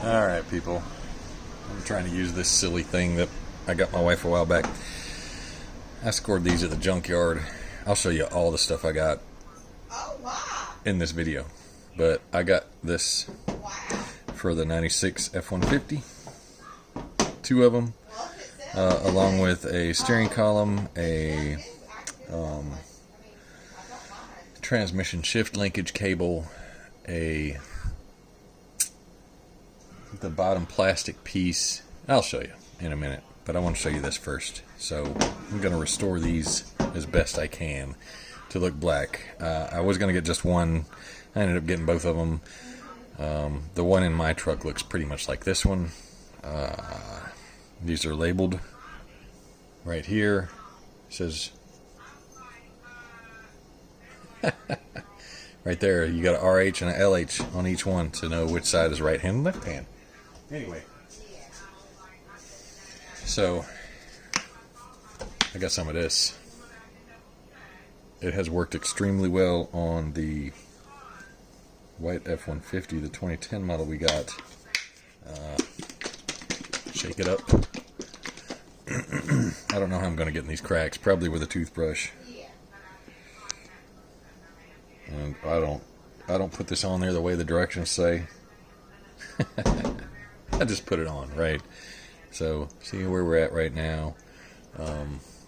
Alright, people. I'm trying to use this silly thing that I got my wife a while back. I scored these at the junkyard. I'll show you all the stuff I got in this video. But I got this for the 96 F-150. 2 of them. Along with a steering column, a transmission shift linkage cable, the bottom plastic piece. I'll show you in a minute, but I want to show you this first. So I'm going to restore these as best I can to look black. I was going to get just one. I ended up getting both of them. The one in my truck looks pretty much like this one. These are labeled right here. It says right there, you got an RH and an LH on each one to know which side is right hand and left hand. Anyway, so I got some of this. It has worked extremely well on the white F-150, the 2010 model we got. Shake it up. I don't know how I'm going to get in these cracks. Probably with a toothbrush. And I don't put this on there the way the directions say. I just put it on, right? So, see where we're at right now. You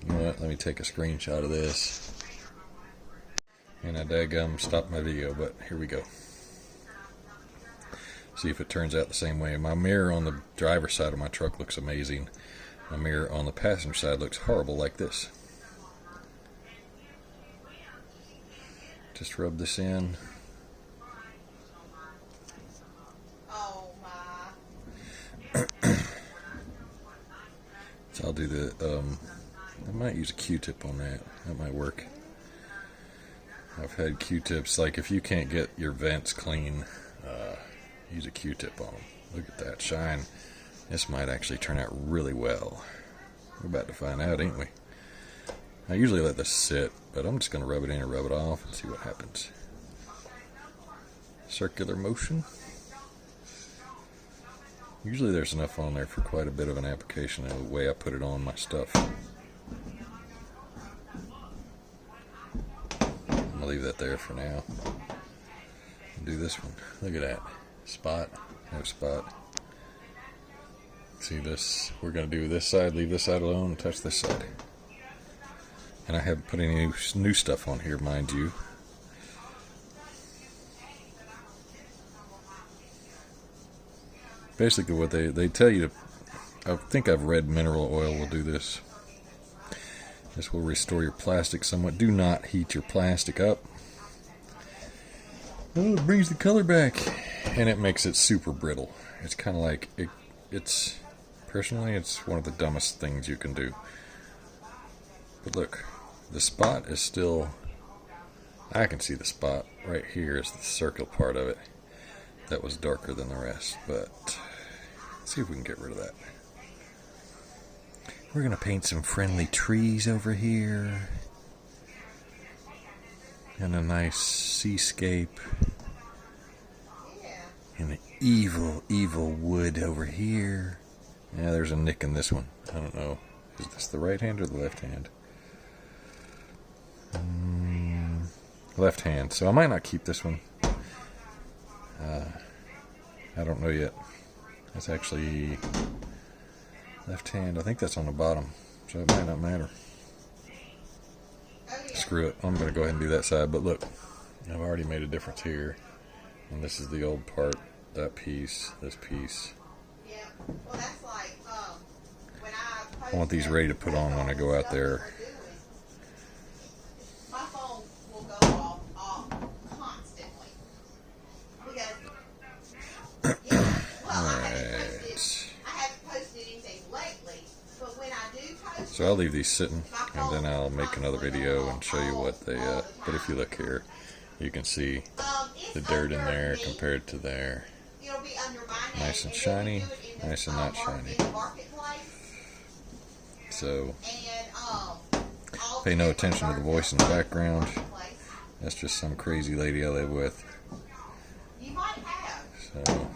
know what? Let me take a screenshot of this. And I daggum stopped my video, but here we go. See if it turns out the same way. My mirror on the driver's side of my truck looks amazing. My mirror on the passenger side looks horrible like this. Just rub this in. So I'll do the, I might use a Q-tip on that. That might work. I've had Q-tips, like if you can't get your vents clean, use a Q-tip on them. Look at that shine. This might actually turn out really well. We're about to find out, ain't we? I usually let this sit, but I'm just going to rub it in and rub it off and see what happens. Circular motion. Usually there's enough on there for quite a bit of an application of the way I put it on my stuff. I'm going to leave that there for now. Do this one. Look at that. Spot. No spot. See this? We're going to do this side, leave this side alone, and touch this side. And I haven't put any new stuff on here, mind you. Basically what they tell you to, I think I've read mineral oil will do this. This will restore your plastic somewhat. Do not heat your plastic up. Oh, it brings the color back. And it makes it super brittle. It's kind of like, it's, personally, it's one of the dumbest things you can do. But look, the spot is still, I can see the spot right here is the circle part of it. That was darker than the rest, but let's see if we can get rid of that. We're going to paint some friendly trees over here. And a nice seascape. And an evil, evil wood over here. Yeah, there's a nick in this one. I don't know. Is this the right hand or the left hand? Left hand. So I might not keep this one. I don't know yet. That's actually left hand. I think that's on the bottom. So it might not matter. Screw it. I'm going to go ahead and do that side. But look, I've already made a difference here. And this is the old part. That piece. This piece. I want these ready to put on when I go out there. So I'll leave these sitting, and then I'll make another video and show you what they, but if you look here, you can see the dirt in there compared to there. Nice and shiny, nice and not shiny. So, pay no attention to the voice in the background. That's just some crazy lady I live with. So,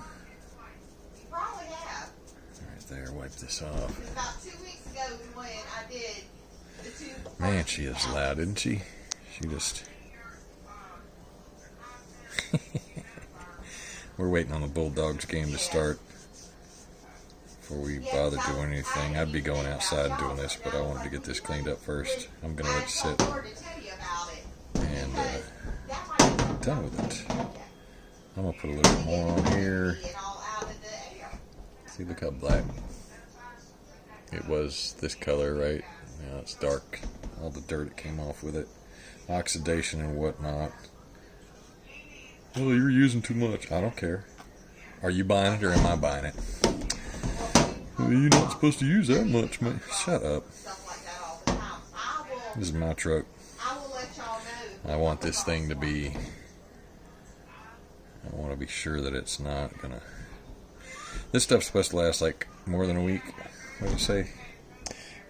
wipe this off. About 2 weeks ago when I did the 2. Man, she is loud, isn't she? She just... We're waiting on the Bulldogs game to start before we bother doing anything. I'd be going outside doing this, but I wanted to get this cleaned up first. I'm going to let it sit and done with it. I'm going to put a little bit more on here. See, look how black. It was this color, right? Now it's dark. All the dirt that came off with it. Oxidation and whatnot. Oh, you're using too much. I don't care. Are you buying it or am I buying it? Well, you're not supposed to use that much, man. Shut up. This is my truck. I want this thing to be... I want to be sure that it's not gonna... This stuff's supposed to last like more than a week. What do you say?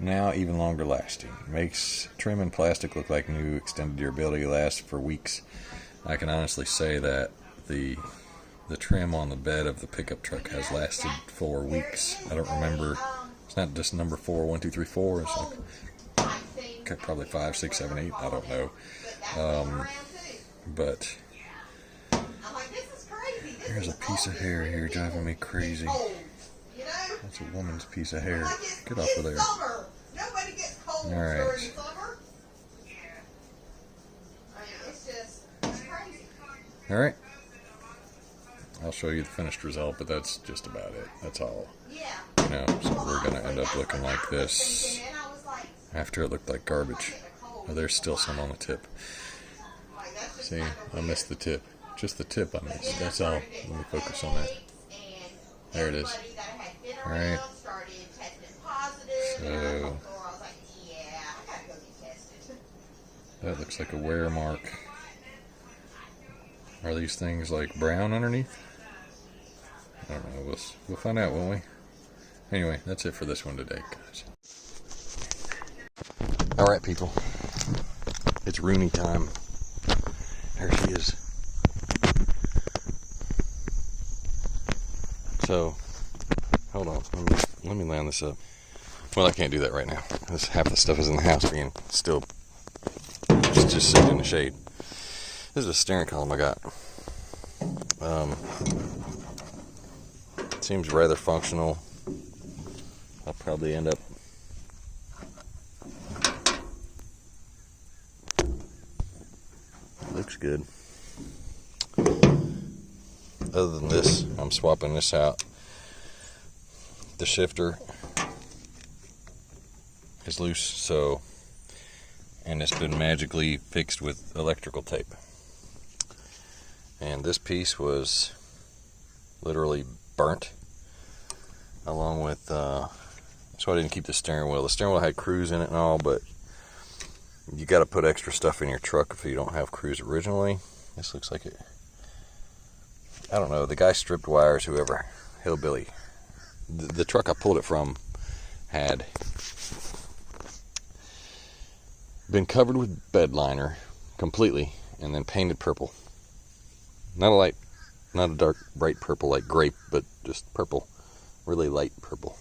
Now even longer lasting. Makes trim and plastic look like new. Extended durability lasts for weeks. I can honestly say that the trim on the bed of the pickup truck has lasted 4 weeks. I don't remember. It's not just number 4, 1, 2, 3, 4. It's like probably 5, 6, 7, 8. I don't know. But there's a piece of hair here driving me crazy. That's a woman's piece of hair. Get off of there. Alright. Alright. I'll show you the finished result, but that's just about it. That's all. You know, so we're going to end up looking like this after it looked like garbage. Oh, there's still some on the tip. See, I missed the tip. Just the tip I missed. That's all. Let me focus on that. There it is. Alright. So, that looks like a wear mark. Are these things like brown underneath? I don't know. We'll find out, won't we? Anyway, that's it for this one today, guys. Alright, people. It's Rooney time. There she is. So, hold on. Let me line this up. Well, I can't do that right now. This, half the stuff is in the house being still just sitting in the shade. This is a steering column I got. Seems rather functional. I'll probably end up looks good. Other than this, I'm swapping this out. The shifter is loose, so, and it's been magically fixed with electrical tape. And this piece was literally burnt, along with, so I didn't keep the steering wheel. The steering wheel had cruise in it and all, but you got to put extra stuff in your truck if you don't have cruise originally. This looks like it. I don't know. The guy stripped wires, whoever, hillbilly. The truck I pulled it from had been covered with bed liner completely and then painted purple. Not a dark, bright purple like grape, but just purple. Really light purple.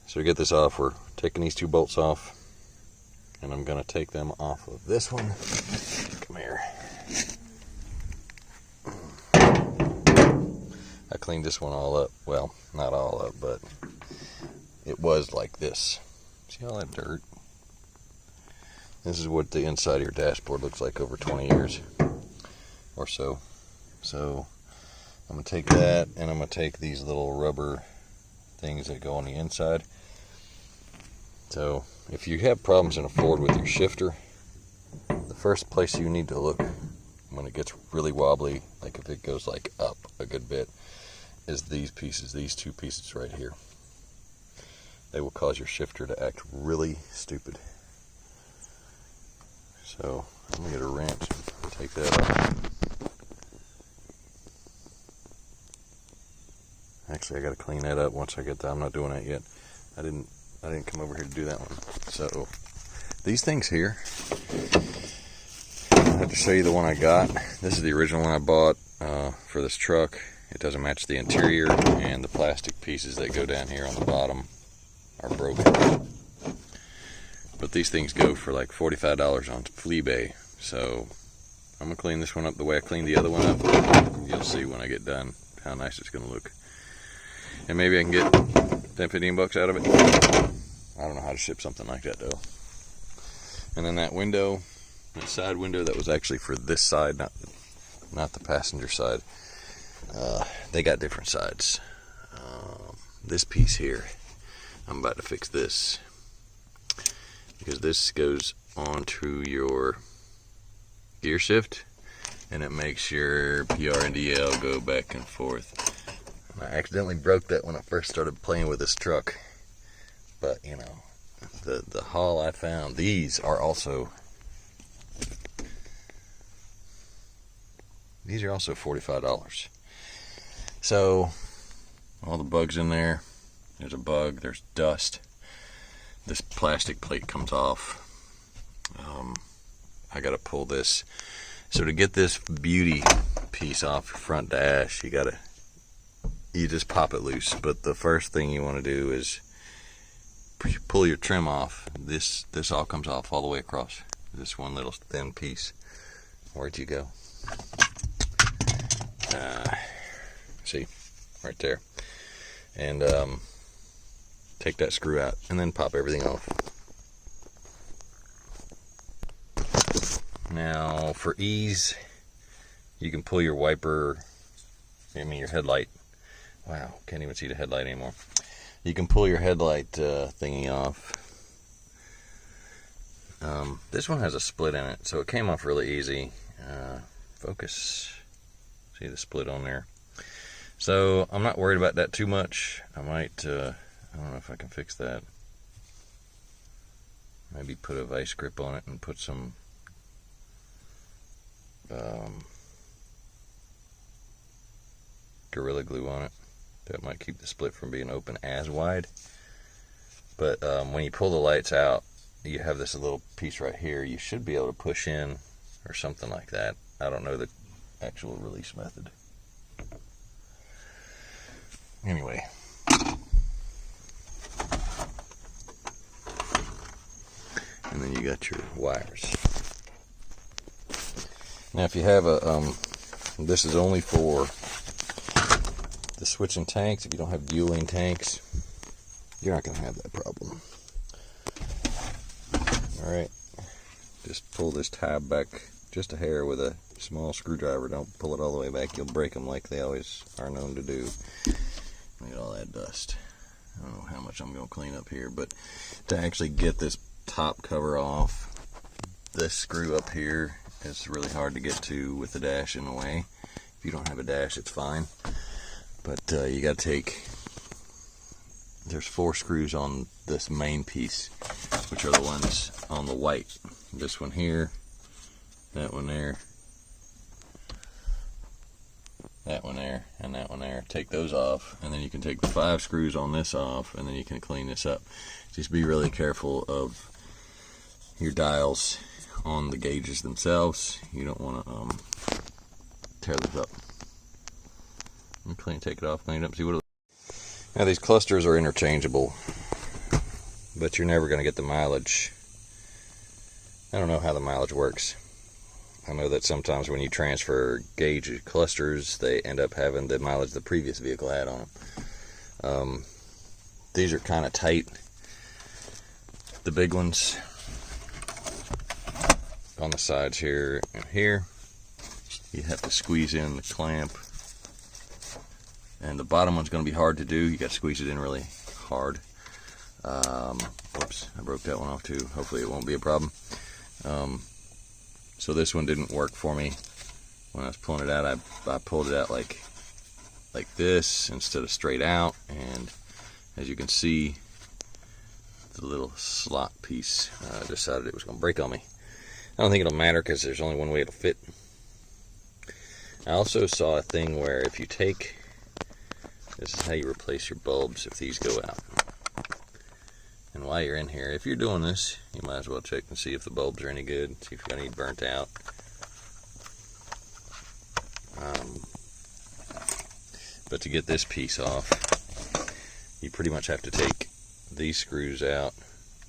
So to get this off, we're taking these 2 bolts off. And I'm going to take them off of this one. Come here. I cleaned this one all up. Well, not all up, but it was like this. See all that dirt? This is what the inside of your dashboard looks like over 20 years or so. So I'm going to take that, and I'm going to take these little rubber things that go on the inside. So if you have problems in a Ford with your shifter, the first place you need to look when it gets really wobbly, like if it goes like up a good bit, is these pieces, these 2 pieces right here. They will cause your shifter to act really stupid. So I'm going to get a wrench and take that off. Actually, I got to clean that up once I get that. I'm not doing that yet. I didn't come over here to do that one. So these things here, I have to show you the one I got. This is the original one I bought for this truck. It doesn't match the interior, and the plastic pieces that go down here on the bottom are broken. But these things go for like $45 on Fleabay. So I'm gonna clean this one up the way I cleaned the other one up. You'll see when I get done how nice it's gonna look. And maybe I can get 10-15 bucks out of it. I don't know how to ship something like that though. And then that window, that side window that was actually for this side, not the passenger side. They got different sides. This piece here, I'm about to fix this, because this goes onto your gear shift and it makes your PRNDL go back and forth. I accidentally broke that when I first started playing with this truck, but you know, the haul I found, these are also $45. So all the bugs in there, there's a bug, there's dust, this plastic plate comes off. I gotta pull this. So to get this beauty piece off your front dash, you just pop it loose. But the first thing you want to do is pull your trim off. This all comes off all the way across. This one little thin piece. Where'd you go? See, right there. And take that screw out and then pop everything off. Now for ease, you can pull your wiper, your headlight. Wow, can't even see the headlight anymore. You can pull your headlight thingy off. This one has a split in it, so it came off really easy. Focus. See the split on there. So I'm not worried about that too much. I might, I don't know if I can fix that. Maybe put a vice grip on it and put some Gorilla Glue on it. That might keep the split from being open as wide. But when you pull the lights out, you have this little piece right here. You should be able to push in or something like that. I don't know the actual release method. Anyway. And then you got your wires. Now if you have a, this is only for the switching tanks. If you don't have dueling tanks, you're not going to have that problem. Alright, just pull this tab back just a hair with a small screwdriver. Don't pull it all the way back, you'll break them like they always are known to do. Look at all that dust. I don't know how much I'm going to clean up here, but to actually get this top cover off, this screw up here is really hard to get to with the dash in the way. If you don't have a dash, it's fine. But you got to take, there's 4 screws on this main piece, which are the ones on the white. This one here, that one there, that one there, and that one there. Take those off, and then you can take the 5 screws on this off, and then you can clean this up. Just be really careful of your dials on the gauges themselves. You don't want to tear this up. Take it off, clean it up, see what it looks like. Now these clusters are interchangeable, but you're never going to get the mileage. I don't know how the mileage works. I know that sometimes when you transfer gauge clusters, they end up having the mileage the previous vehicle had on them. These are kind of tight. The big ones on the sides here and here, you have to squeeze in the clamp. And the bottom one's going to be hard to do. You got to squeeze it in really hard. Whoops, I broke that one off too. Hopefully it won't be a problem. So this one didn't work for me. When I was pulling it out, I pulled it out like this instead of straight out. And as you can see, the little slot piece decided it was going to break on me. I don't think it'll matter because there's only one way it'll fit. I also saw a thing where if you take, this is how you replace your bulbs if these go out. And while you're in here, if you're doing this, you might as well check and see if the bulbs are any good, see if you got any burnt out. But to get this piece off, you pretty much have to take these screws out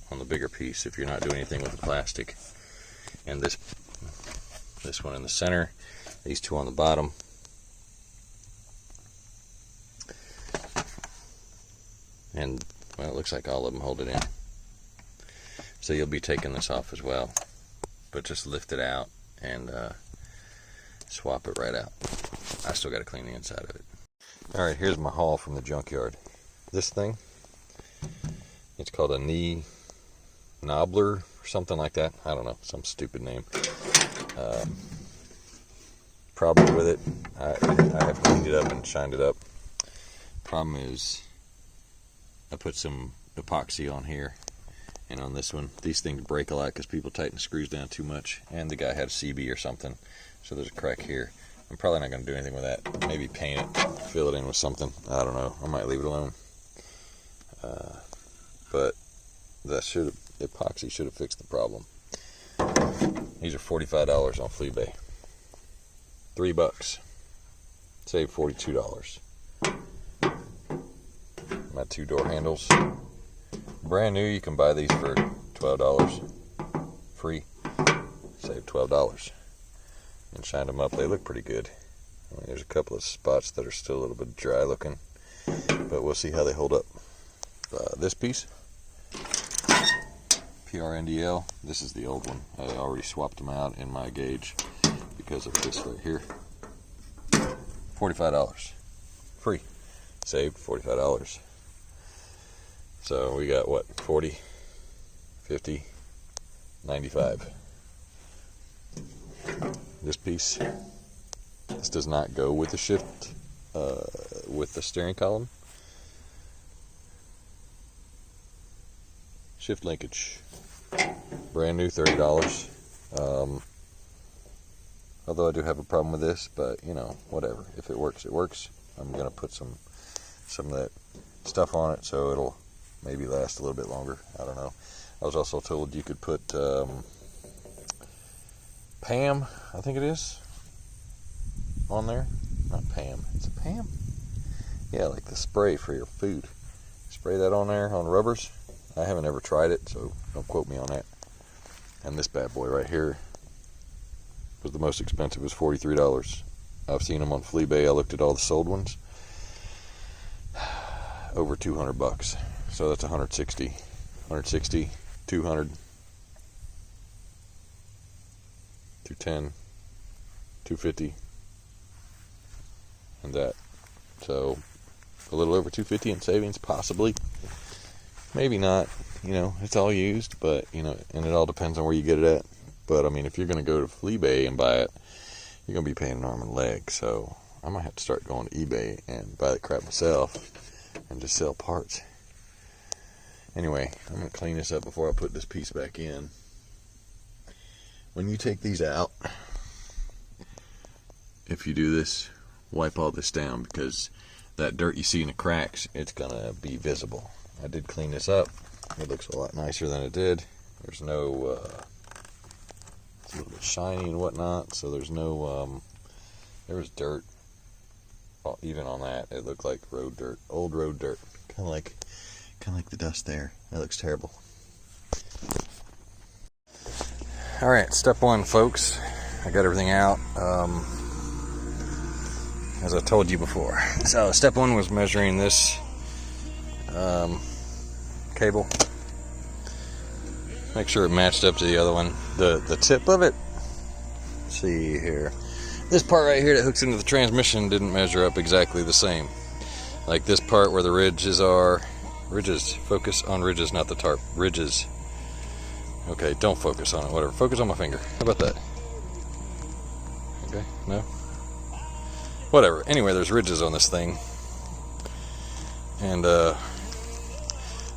on the bigger piece if you're not doing anything with the plastic. And this one in the center, these two on the bottom. And, well, it looks like all of them hold it in. So you'll be taking this off as well. But just lift it out and swap it right out. I still got to clean the inside of it. Alright, here's my haul from the junkyard. This thing, it's called a knee knobbler or something like that. I don't know, some stupid name. Problem with it, I have cleaned it up and shined it up. Problem is, I put some epoxy on here and on this one. These things break a lot because people tighten the screws down too much, and the guy had a CB or something, so there's a crack here. I'm probably not going to do anything with that. Maybe paint it, fill it in with something. I don't know. I might leave it alone. But that epoxy should have fixed the problem. These are $45 on Fleabay. $3. Save $42. My 2 door handles. Brand new, you can buy these for $12. Free. Save $12. And shined them up. They look pretty good. I mean, there's a couple of spots that are still a little bit dry looking, but we'll see how they hold up. This piece, PRNDL. This is the old one. I already swapped them out in my gauge because of this right here. $45. Free. Saved $45. So we got what? 40, 50, 95. This piece, this does not go with the shift, with the steering column. Shift linkage, brand new, $30. Although I do have a problem with this, but you know, whatever. If it works, it works. I'm gonna put some of that stuff on it so it'll maybe last a little bit longer. I don't know. I was also told you could put Pam, I think it is, on there. Not Pam. It's a Pam? Yeah, like the spray for your food. Spray that on there on rubbers. I haven't ever tried it, so don't quote me on that. And this bad boy right here was the most expensive. It was $43. I've seen them on Fleabay. I looked at all the sold ones. Over $200. So that's 160. 160, 200. 210, 250, and that. So a little over 250 in savings, possibly. Maybe not. You know, it's all used, but you know, and it all depends on where you get it at. But I mean, if you're going to go to Fleabay and buy it, you're going to be paying an arm and leg. So I might have to start going to eBay and buy the crap myself and just sell parts. Anyway, I'm going to clean this up before I put this piece back in. When you take these out, if you do this, wipe all this down, because that dirt you see in the cracks, it's going to be visible. I did clean this up. It looks a lot nicer than it did. There's no, it's a little bit shiny and whatnot, so there's no, there was dirt, even on that. It looked like road dirt, old road dirt, kind of like the dust there. That looks terrible. Alright, step one, folks. I got everything out, as I told you before. So step one was measuring this cable. Make sure it matched up to the other one. The tip of it, let's see here. This part right here that hooks into the transmission didn't measure up exactly the same. Like this part where the ridges are. Ridges. Focus on ridges, not the tarp. Ridges. Okay, don't focus on it, whatever. Focus on my finger. How about that? Okay, no? Whatever. Anyway, there's ridges on this thing. And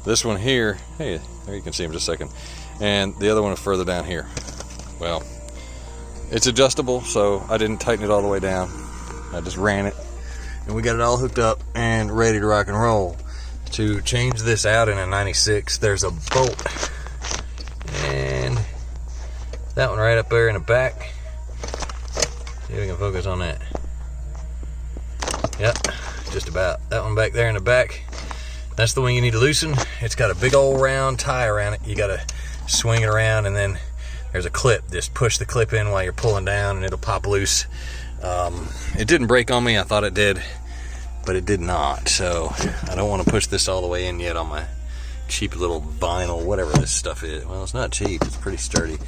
this one here, hey, there you can see him just a second. And the other one is further down here. Well, it's adjustable, so I didn't tighten it all the way down. I just ran it. And we got it all hooked up and ready to rock and roll. To change this out in a 96, there's a bolt. And that one right up there in the back. See if we can focus on that. Yep, just about. That one back there in the back, that's the one you need to loosen. It's got a big old round tie around it. You gotta swing it around, and then there's a clip. Just push the clip in while you're pulling down and it'll pop loose. It didn't break on me. I thought it did, but it did not. So I don't want to push this all the way in yet on my cheap little vinyl, whatever this stuff is. Well, it's not cheap. It's pretty sturdy.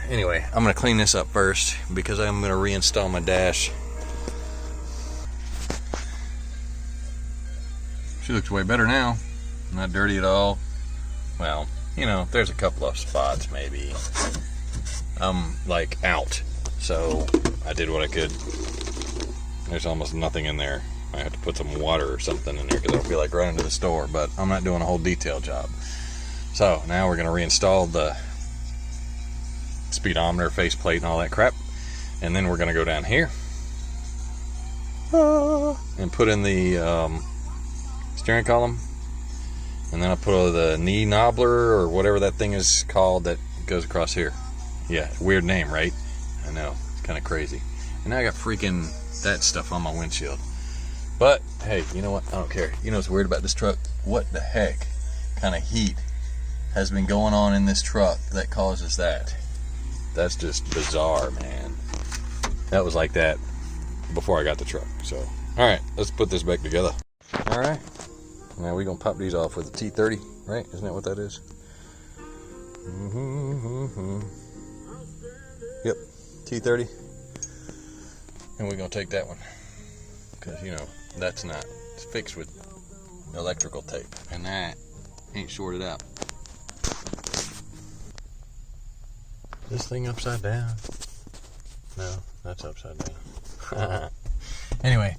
Anyway, I'm going to clean this up first because I'm going to reinstall my dash. She looks way better now. Not dirty at all. Well, you know, there's a couple of spots maybe. I'm like out. So I did what I could. There's almost nothing in there. I have to put some water or something in there because I don't feel like running to the store, but I'm not doing a whole detail job. So now we're going to reinstall the speedometer, faceplate, and all that crap. And then we're going to go down here and put in the steering column. And then I'll put the knee knobbler or whatever that thing is called that goes across here. Yeah, weird name, right? I know, it's kind of crazy. And now I got freaking that stuff on my windshield. But hey, you know what? I don't care. You know what's weird about this truck? What the heck kind of heat has been going on in this truck that causes that? That's just bizarre, man. That was like that before I got the truck. So, all right, let's put this back together. All right, now we're gonna pop these off with a T30, right? Isn't that what that is? Yep, T30. And we're gonna take that one because, you know, that's not, it's fixed with electrical tape, and that ain't shorted out. This thing upside down? No, that's upside down. Anyway,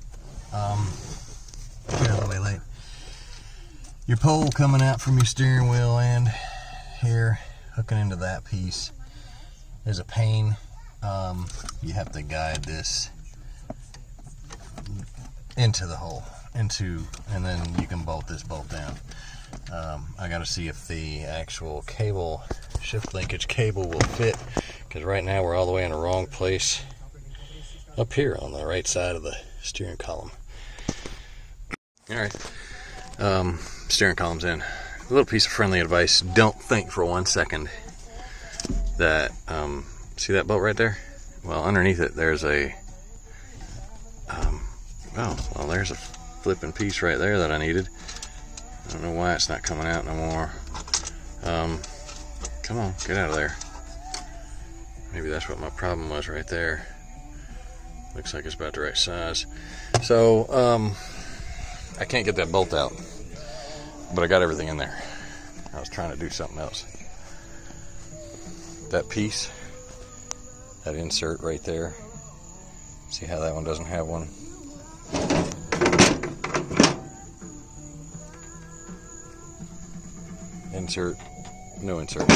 get all the way late. Your pole coming out from your steering wheel and here, hooking into that piece is a pain. You have to guide this into the hole, and then you can bolt this bolt down. I gotta see if the actual cable, shift linkage cable, will fit, because right now we're all the way in the wrong place up here on the right side of the steering column. Alright, steering column's in. A little piece of friendly advice: don't think for 1 second that, see that bolt right there? Well, underneath it there's a well, there's a flipping piece right there that I needed. I don't know why it's not coming out no more. Come on, get out of there. Maybe that's what my problem was right there. Looks like it's about the right size. So, I can't get that bolt out, but I got everything in there. I was trying to do something else. That piece, that insert right there. See how that one doesn't have one? Insert, no insert.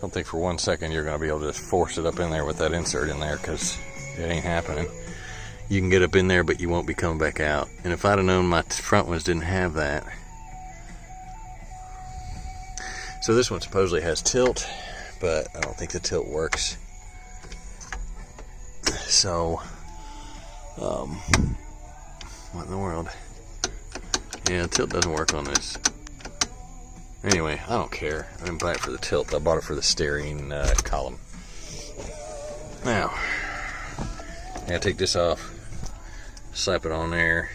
Don't think for 1 second you're going to be able to just force it up in there with that insert in there, because it ain't happening. You can get up in there, but you won't be coming back out. And if I'd have known my front ones didn't have that. So this one supposedly has tilt, but I don't think the tilt works. So, what in the world? Yeah, tilt doesn't work on this. Anyway, I don't care. I didn't buy it for the tilt. I bought it for the steering column. Now, I gotta take this off, slap it on there.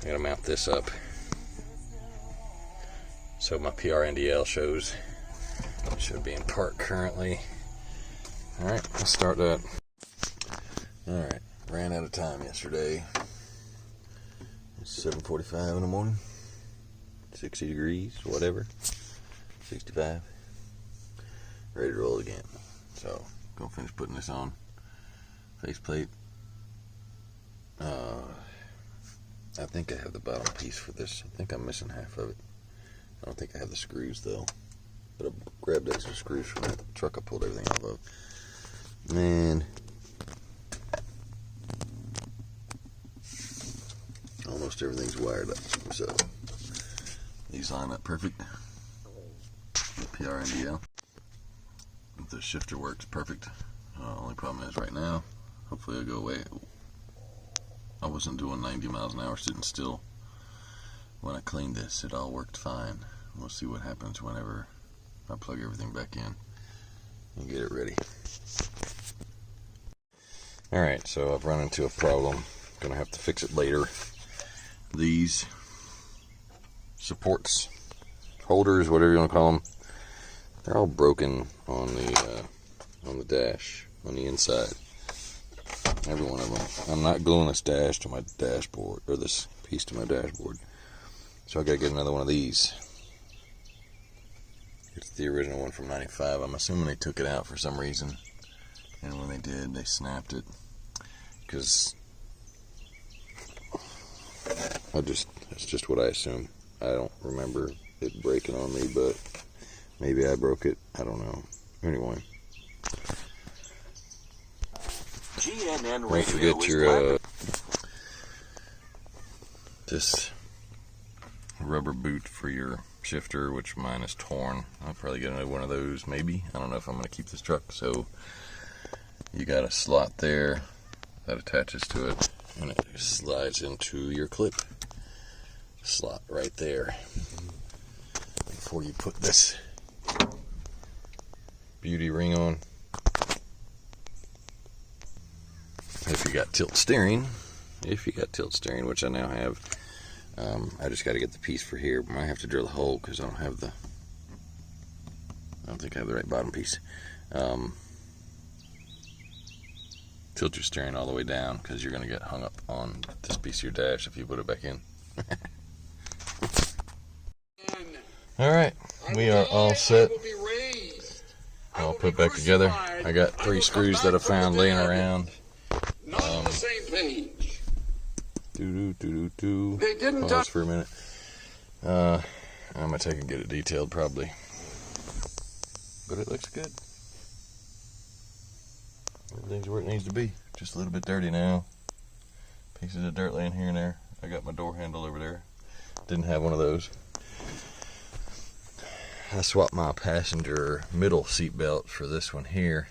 I gotta mount this up so my PRNDL shows. It should be in park currently. Alright, let's start that. Alright, ran out of time yesterday. It's 7:45 in the morning. 60 degrees, whatever. 65. Ready to roll again. So, gonna finish putting this on. Faceplate. I think I have the bottom piece for this. I think I'm missing half of it. I don't think I have the screws though. But I grabbed extra screws from that truck I pulled everything off of. Man. Almost everything's wired up. So, these line up perfect. PRNDL. The shifter works perfect. Only problem is right now, hopefully it'll go away. I wasn't doing 90 miles an hour sitting still when I cleaned this. It all worked fine. We'll see what happens whenever I plug everything back in and get it ready. Alright, so I've run into a problem. Gonna have to fix it later. These supports, holders, whatever you want to call them, they're all broken on the dash, on the inside. Every one of them. I'm not gluing this dash to my dashboard, or this piece to my dashboard. So I gotta get another one of these. It's the original one from 95. I'm assuming they took it out for some reason. And when they did, they snapped it. Because that's just what I assume. I don't remember it breaking on me, but maybe I broke it. I don't know. Anyway. Don't forget your this rubber boot for your shifter, which mine is torn. I'll probably get another one of those, maybe. I don't know if I'm going to keep this truck. So you got a slot there that attaches to it, and it slides into your clip slot right there. Before you put this beauty ring on, if you got tilt steering, which I now have, I just got to get the piece for here. I might have to drill a hole because I don't think I have the right bottom piece. Tilt your steering all the way down because you're going to get hung up on this piece of your dash if you put it back in. Alright, we are all set. All put back together. I got 3 screws that I found laying around. Not on the same page. They didn't pause for a minute. I'm gonna take and get it detailed probably. But it looks good. Everything's where it needs to be. Just a little bit dirty now. Pieces of dirt laying here and there. I got my door handle over there. Didn't have one of those. I swapped my passenger middle seat belt for this one here.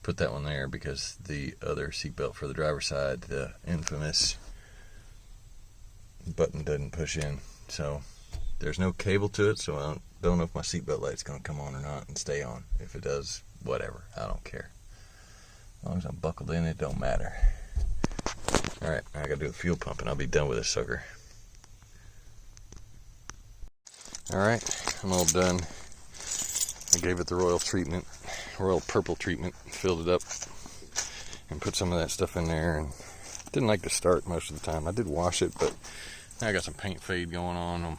Put that one there because the other seat belt for the driver's side, the infamous button doesn't push in. So there's no cable to it, so I don't know if my seatbelt light's going to come on or not and stay on. If it does, whatever. I don't care. As long as I'm buckled in, it don't matter. Alright, I got to do the fuel pump and I'll be done with this sucker. Alright, I'm all done. I gave it the royal purple treatment, filled it up, and put some of that stuff in there. And didn't like to start most of the time. I did wash it, but now I got some paint fade going on. I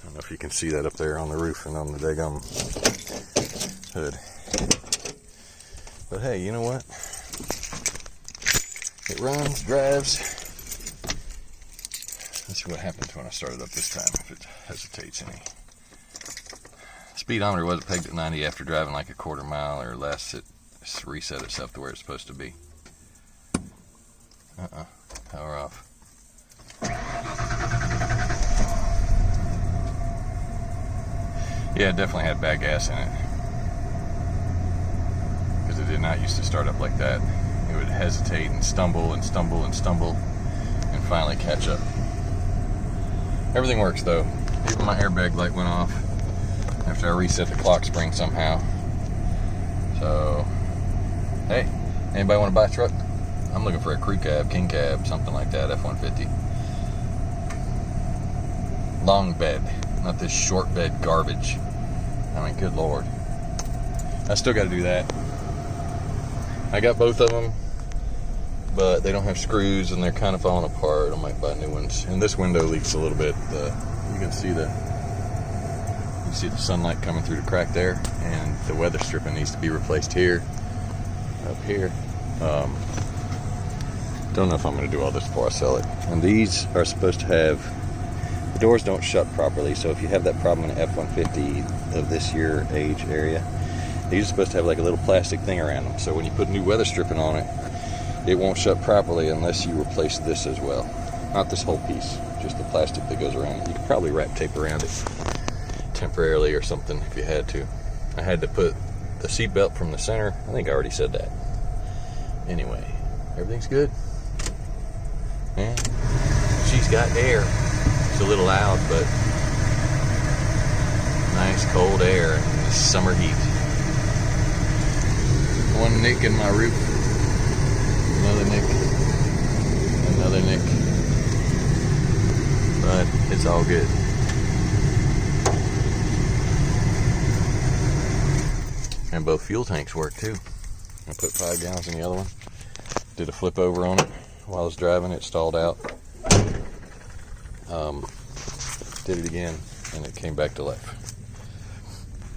don't know if you can see that up there on the roof and on the daggum hood. But hey, you know what? It runs, drives. Let's see what happens when I start it up this time, if it hesitates any. Speedometer wasn't pegged at 90 after driving like a quarter mile or less. It reset itself to where it's supposed to be. Power off. Yeah, it definitely had bad gas in it. Because it did not used to start up like that. It would hesitate and stumble and stumble and stumble and finally catch up. Everything works though. Even my airbag light went off after I reset the clock spring somehow. So, hey, anybody want to buy a truck? I'm looking for a crew cab, king cab, something like that, F-150. Long bed, not this short bed garbage. I mean, good lord. I still got to do that. I got both of them, but they don't have screws and they're kind of falling apart. I might buy new ones. And this window leaks a little bit. You can see the sunlight coming through the crack there, and the weather stripping needs to be replaced here, up here. Don't know if I'm going to do all this before I sell it. And these are supposed to have, the doors don't shut properly, so if you have that problem in an F-150 of this year age area, these are supposed to have like a little plastic thing around them, so when you put new weather stripping on it, it won't shut properly unless you replace this as well. Not this whole piece, just the plastic that goes around it. You could probably wrap tape around it temporarily or something if you had to. I had to put the seat belt from the center. I think I already said that. Anyway, Everything's good. Yeah. She's got air. It's a little loud, but nice cold air in the summer heat. One nick in my roof. Another nick. Another nick. But it's all good. And both fuel tanks work too. I put 5 gallons in the other one. Did a flip over on it while I was driving. It stalled out. Did it again, and it came back to life.